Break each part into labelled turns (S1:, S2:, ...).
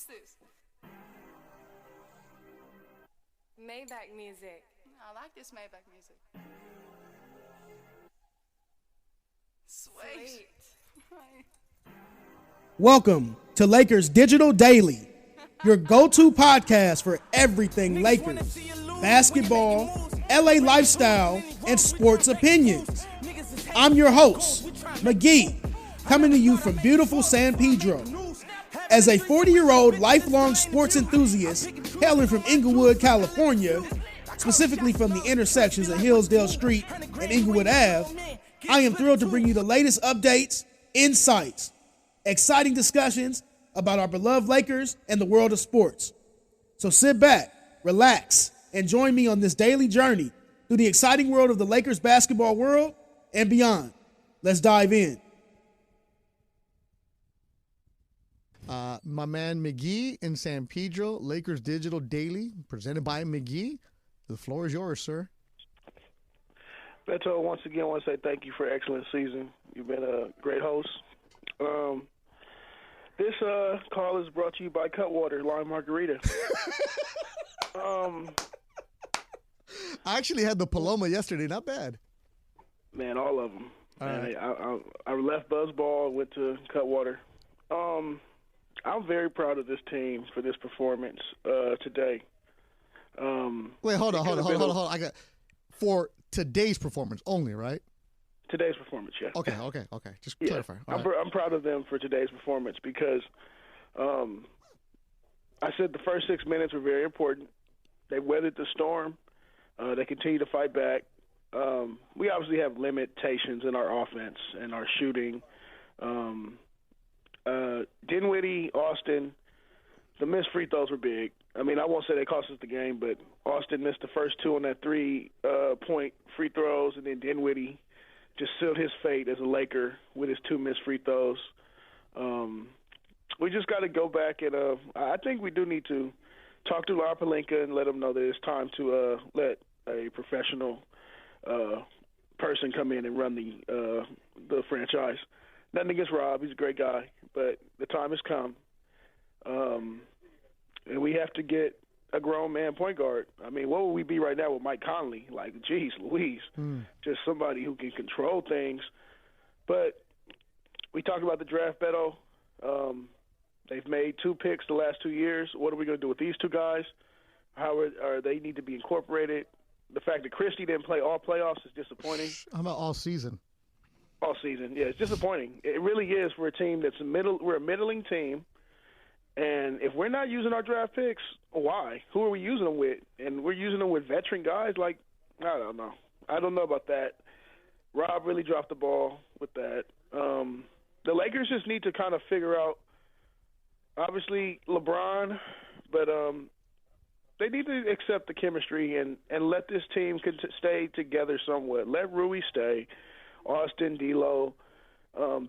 S1: What's this?
S2: Maybach music.
S1: I like this Maybach music. Sweet.
S3: Welcome to Lakers Digital Daily, your go-to podcast for everything Lakers, basketball, LA lifestyle, and sports opinions. I'm your host, McGee, coming to you from beautiful San Pedro. As a 40-year-old lifelong sports enthusiast hailing from Inglewood, California, specifically from the intersections of Hillsdale Street and Inglewood Ave, I am thrilled to bring you the latest updates, insights, exciting discussions about our beloved Lakers and the world of sports. So sit back, relax, and join me on this daily journey through the exciting world of the Lakers basketball world and beyond. Let's dive in.
S4: My man McGee in San Pedro, Lakers Digital Daily, presented by McGee. The floor is yours, sir.
S5: Beto, once again, I want to say thank you for an excellent season. You've been a great host. This call is brought to you by Cutwater Lime Margarita.
S4: I actually had the Paloma yesterday. Not bad.
S5: Man, all of them.
S4: All right.
S5: I left Buzzball, went to Cutwater. I'm very proud of this team for this performance today.
S4: Wait, hold on. I got for today's performance only, right?
S5: Today's performance, yeah.
S4: Okay. Just clarify.
S5: I'm proud of them for today's performance because I said the first 6 minutes were very important. They weathered the storm. They continue to fight back. We obviously have limitations in our offense and our shooting. Dinwiddie, Austin, the missed free throws were big. I mean, I won't say they cost us the game, but Austin missed the first two on that three-point free throws, and then Dinwiddie just sealed his fate as a Laker with his two missed free throws. We just got to go back and I think we do need to talk to Rob Pelinka and let him know that it's time to let a professional person come in and run the franchise. Nothing against Rob. He's a great guy, but the time has come. And we have to get a grown man point guard. I mean, what would we be right now with Mike Conley? Like, geez, Louise, just somebody who can control things. But we talked about the draft, Beto. They've made 2 picks the last 2 years. What are we going to do with these 2 guys? How are they need to be incorporated? The fact that Christie didn't play all playoffs is disappointing.
S4: How about all season?
S5: All season, yeah, it's disappointing. It really is for a team that's we're a middling team, and if we're not using our draft picks, why? Who are we using them with? And we're using them with veteran guys. Like, I don't know. I don't know about that. Rob really dropped the ball with that. The Lakers just need to kind of figure out, obviously, LeBron, but they need to accept the chemistry and let this team stay together somewhat. Let Rui stay. Austin, D'Lo,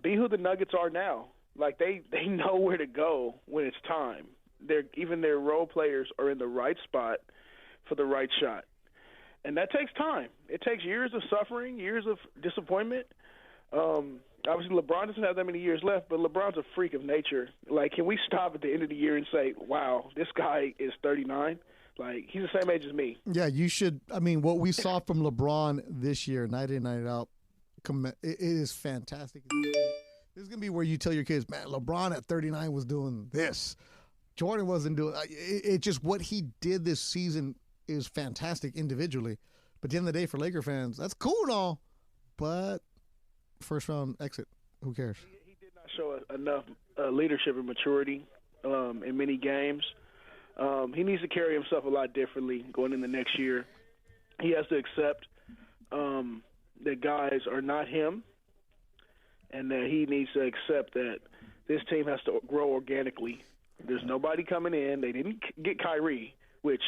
S5: be who the Nuggets are now. Like, they know where to go when it's time. Even their role players are in the right spot for the right shot. And that takes time. It takes years of suffering, years of disappointment. Obviously, LeBron doesn't have that many years left, but LeBron's a freak of nature. Like, can we stop at the end of the year and say, wow, this guy is 39? Like, he's the same age as me.
S4: Yeah, you should. I mean, what we saw from LeBron this year, night in, night out, it is fantastic. This is going to be where you tell your kids, man, LeBron at 39 was doing this. Jordan wasn't doing it. Just what he did this season is fantastic individually. But at the end of the day, for Laker fans, that's cool and all. But first round exit, who cares?
S5: He did not show enough leadership and maturity in many games. He needs to carry himself a lot differently going into next year. He has to accept that guys are not him, and that he needs to accept that this team has to grow organically. There's nobody coming in. They didn't get Kyrie, which,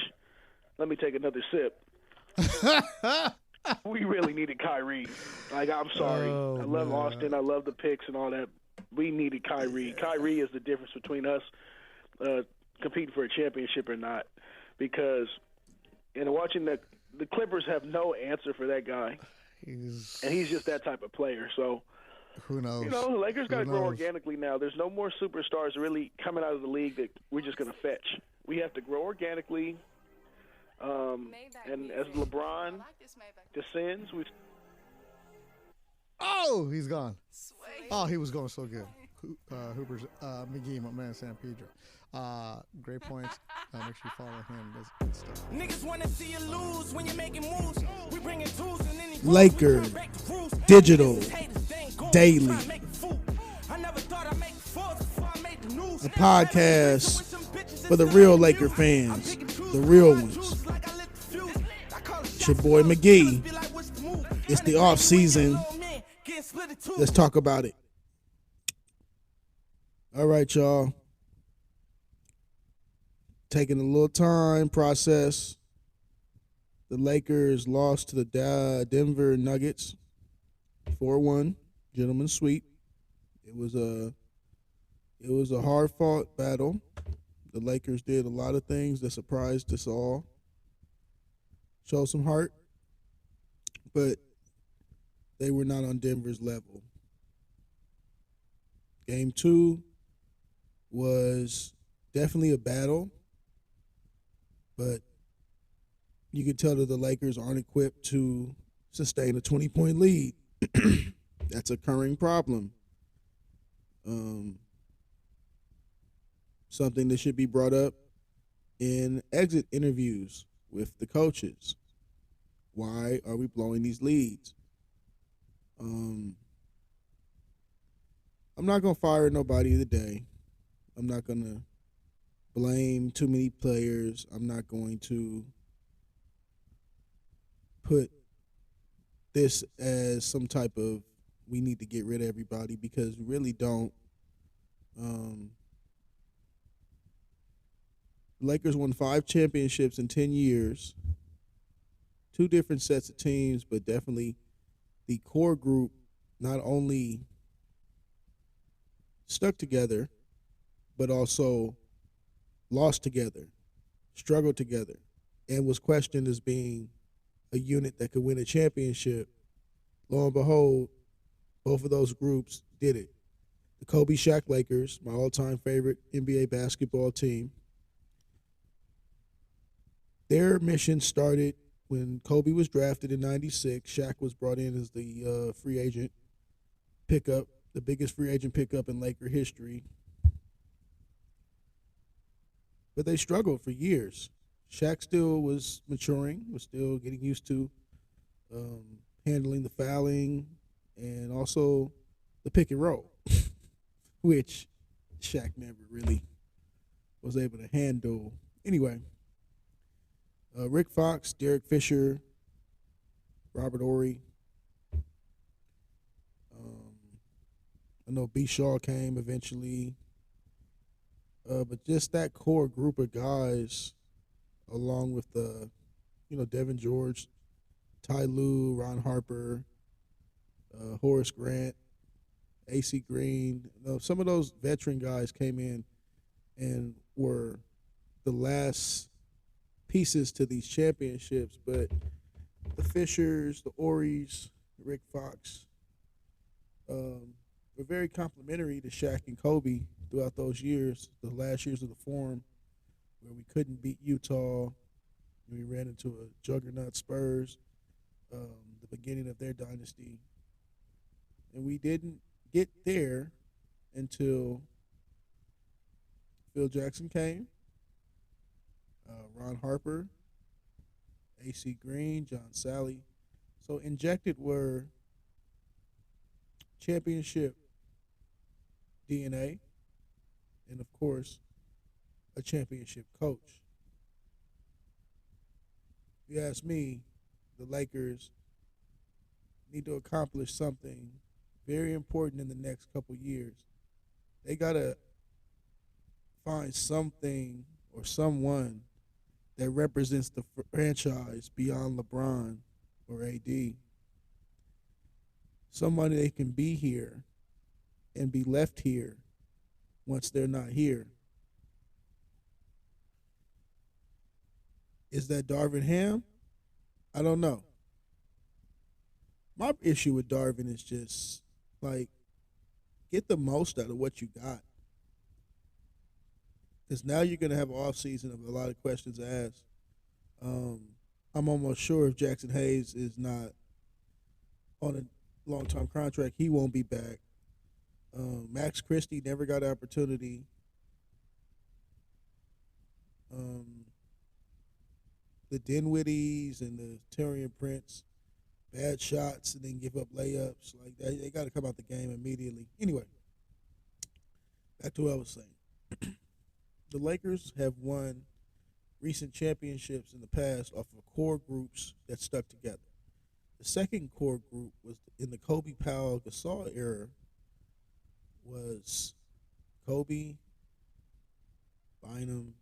S5: let me take another sip. We really needed Kyrie. Like, I'm sorry. I love Austin. I love the picks and all that. We needed Kyrie. Kyrie is the difference between us competing for a championship or not, because watching the Clippers have no answer for that guy. And he's just that type of player. So
S4: Who knows?
S5: You know, the Lakers got to grow
S4: knows?
S5: organically now. There's no more superstars really coming out of the league that we're just going to fetch. We have to grow organically. And as LeBron
S1: I like this Maybach.
S5: descends, we've
S4: Oh, he's gone.
S1: Sway.
S4: Oh, he was going so good. Hooper's McGee, my man, San Pedro. Great points. Make sure you follow him. That's good stuff.
S6: Niggas wanna see you lose when you're making moves. We bringing tools and any
S3: Laker Digital Daily, a podcast for the real Laker fans, the real ones. It's your boy McGee. It's the off season. Let's talk about it. All right, y'all. Taking a little time, process. The Lakers lost to the Denver Nuggets 4-1, gentleman's sweep. It was a hard-fought battle. The Lakers did a lot of things that surprised us all. Showed some heart, but they were not on Denver's level. Game 2 was definitely a battle, but you could tell that the Lakers aren't equipped to sustain a 20-point lead. That's a recurring problem. Something that should be brought up in exit interviews with the coaches. Why are we blowing these leads? I'm not going to fire nobody today. I'm not going to blame too many players. I'm not going to put this as some type of we need to get rid of everybody, because we really don't. The Lakers won 5 championships in 10 years, 2 different sets of teams, but definitely the core group not only stuck together, but also lost together, struggled together, and was questioned as being a unit that could win a championship. Lo and behold, both of those groups did it. The Kobe Shaq Lakers, my all-time favorite NBA basketball team, their mission started when Kobe was drafted in '96. Shaq was brought in as the free agent pickup, the biggest free agent pickup in Laker history. But they struggled for years. Shaq still was maturing, was still getting used to handling the fouling and also the pick and roll, which Shaq never really was able to handle. Anyway, Rick Fox, Derek Fisher, Robert Horry. I know B. Shaw came eventually. But just that core group of guys, along with Devin George, Ty Lue, Ron Harper, Horace Grant, AC Green. Some of those veteran guys came in and were the last pieces to these championships. But the Fishers, the Ories, Rick Fox, were very complimentary to Shaq and Kobe throughout those years, the last years of the Forum, where we couldn't beat Utah. We ran into a juggernaut Spurs, the beginning of their dynasty. And we didn't get there until Phil Jackson came, Ron Harper, AC Green, John Sally. So injected were championship DNA, and of course, a championship coach. If you ask me, the Lakers need to accomplish something very important in the next couple years. They got to find something or someone that represents the franchise beyond LeBron or AD. Somebody that can be here and be left here once they're not here. Is that Darvin Ham? I don't know. My issue with Darvin is just like get the most out of what you got. Because now you're going to have an offseason of a lot of questions asked. I'm almost sure if Jackson Hayes is not on a long-term contract, he won't be back. Max Christie never got an opportunity. The Dinwiddies and the Taurean Prince, bad shots and then give up layups. Like that, they got to come out the game immediately. Anyway, back to what I was saying. The Lakers have won recent championships in the past off of core groups that stuck together. The second core group was in the Kobe Powell Gasol era was Kobe, Bynum,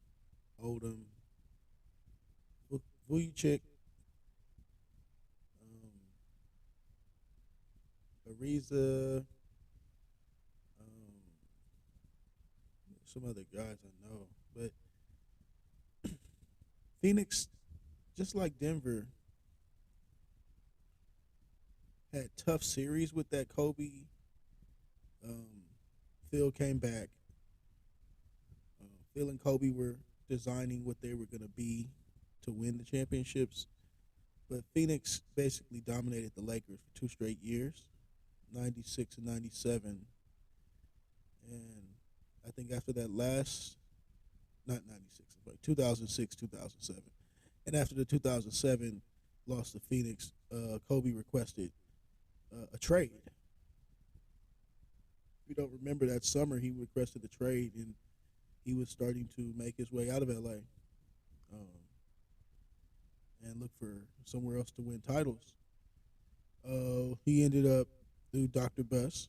S3: Odom, Vujicic, Ariza, some other guys I know. But Phoenix, just like Denver, had tough series with that Kobe. Phil came back. Phil and Kobe were designing what they were going to be to win the championships. But Phoenix basically dominated the Lakers for 2 straight years, 96 and 97. And I think after that last, not 96, but 2006, 2007. And after the 2007 loss to Phoenix, Kobe requested a trade. If you don't remember that summer, he requested a trade, and he was starting to make his way out of L.A. And look for somewhere else to win titles. He ended up, through Dr. Buss,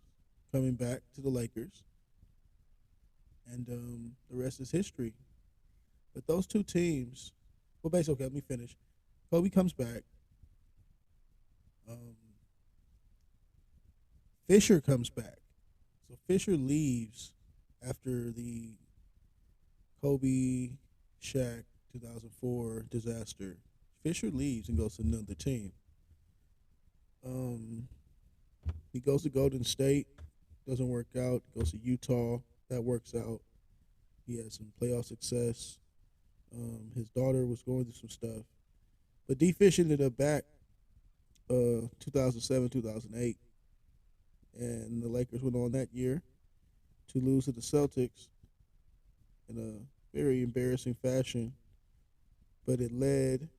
S3: coming back to the Lakers. And the rest is history. But those two teams, well, basically, okay, let me finish. Kobe comes back. Fisher comes back. So Fisher leaves after the Kobe, Shaq, 2004 disaster. Fisher leaves and goes to another team. He goes to Golden State, doesn't work out. Goes to Utah, that works out. He has some playoff success. His daughter was going through some stuff. But D. Fish ended up back 2007, 2008. And the Lakers went on that year to lose to the Celtics in a very embarrassing fashion. But it led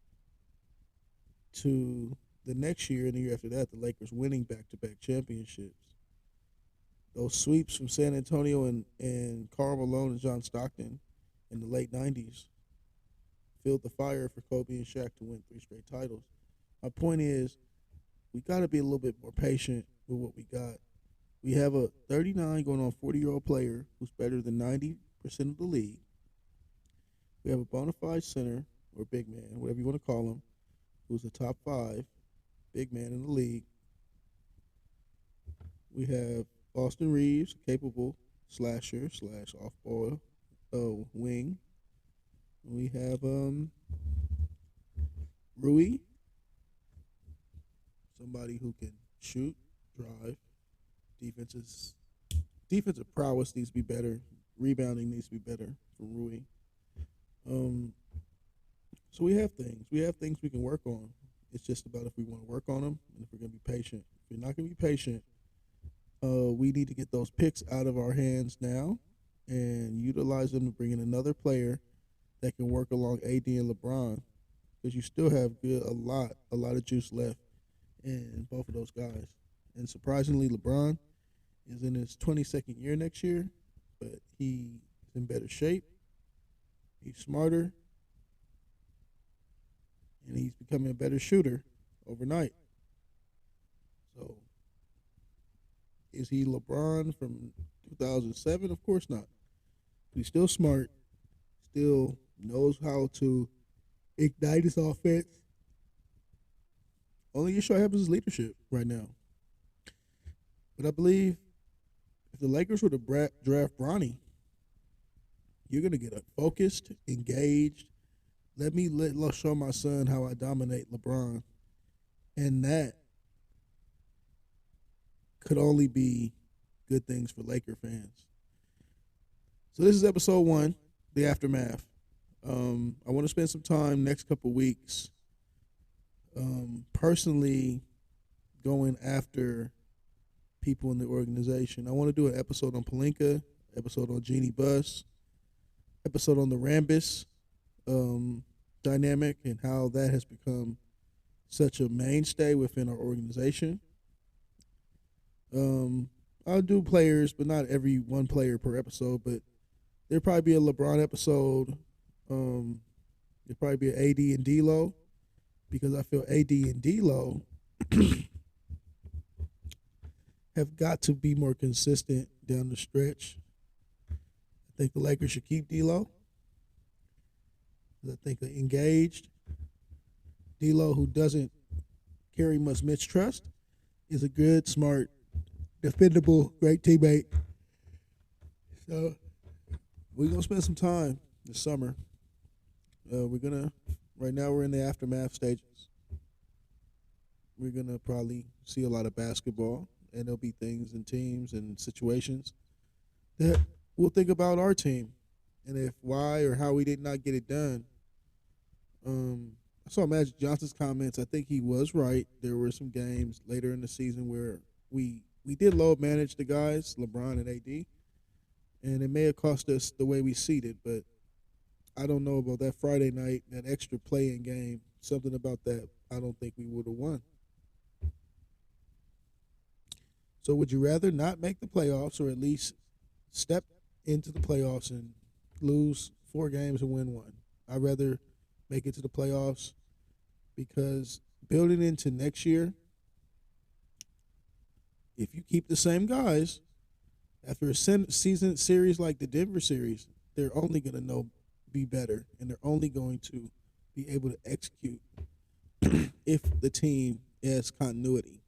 S3: to the next year and the year after that, the Lakers winning back-to-back championships. Those sweeps from San Antonio and Karl Malone and John Stockton in the late 90s filled the fire for Kobe and Shaq to win 3 straight titles. My point is, we got to be a little bit more patient with what we got. We have a 39 going on 40-year-old player who's better than 90% of the league. We have a bona fide center or big man, whatever you want to call him, who's a top 5 big man in the league. We have Austin Reeves, capable slasher / off-ball wing. We have Rui, somebody who can shoot, drive. Defensive prowess needs to be better. Rebounding needs to be better for Rui. So we have things. We have things we can work on. It's just about if we want to work on them and if we're going to be patient. If you're not going to be patient, we need to get those picks out of our hands now and utilize them to bring in another player that can work along AD and LeBron, because you still have a lot of juice left in both of those guys. And surprisingly, LeBron is in his 22nd year next year, but he's in better shape. He's smarter, and he's becoming a better shooter overnight. So, is he LeBron from 2007? Of course not. But he's still smart, still knows how to ignite his offense. Only issue I have is his leadership right now. But I believe if the Lakers were to draft Bronny, you're going to get a focused, engaged, let show my son how I dominate LeBron. And that could only be good things for Laker fans. So this is episode 1, the aftermath. I want to spend some time next couple weeks personally going after people in the organization. I want to do an episode on Pelinka, episode on Jeannie Buss, episode on the Rambis dynamic and how that has become such a mainstay within our organization. I'll do players, but not every one player per episode, but there'll probably be a LeBron episode. There'll probably be an AD and D-Lo, because I feel AD and D-Lo have got to be more consistent down the stretch. I think the Lakers should keep D-Lo. I think an engaged D-Lo who doesn't carry much mistrust is a good, smart, defendable, great teammate. So we're going to spend some time this summer. Right now we're in the aftermath stages. We're going to probably see a lot of basketball, and there'll be things and teams and situations that we'll think about our team and if why or how we did not get it done. I saw Magic Johnson's comments. I think he was right. There were some games later in the season where we did load manage the guys, LeBron and AD, and it may have cost us the way we seeded, but I don't know about that Friday night, that extra play-in game, something about that I don't think we would have won. So would you rather not make the playoffs or at least step into the playoffs and lose 4 games and win 1? I'd rather make it to the playoffs because building into next year, if you keep the same guys, after a season series like the Denver series, they're only going to be better, and they're only going to be able to execute if the team has continuity.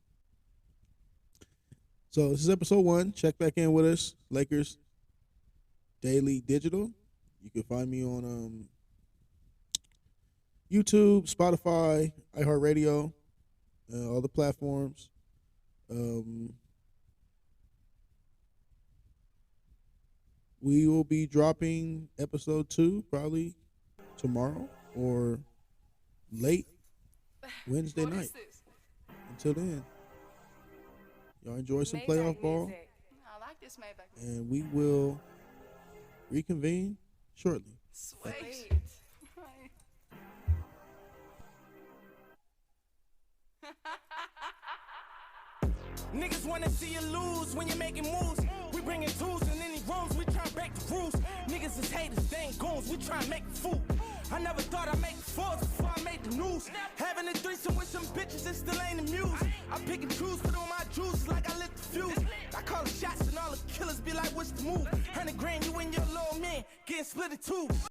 S3: So this is episode 1. Check back in with us, Lakers Daily Digital. You can find me on YouTube, Spotify, iHeartRadio, all the platforms. We will be dropping episode 2 probably tomorrow or late Wednesday
S1: What
S3: night.
S1: is this?
S3: Until then, y'all enjoy some
S2: Maybach
S3: playoff ball,
S2: music.
S1: I like this Maybach music.
S3: and we will reconvene shortly.
S1: Sweet.
S6: Niggas wanna see you lose when you're making moves. We bringing tools in any rooms, we try break the rules. Niggas is haters, they ain't goons, we try make a fool. I never thought I'd make fours before I made the news. Having a threesome with some bitches, it still ain't a muse. I pick and choose, put on my juice like I lit the fuse. I call the shots and all the killers be like, what's the move? 100 grand, you and your little man, getting split in 2.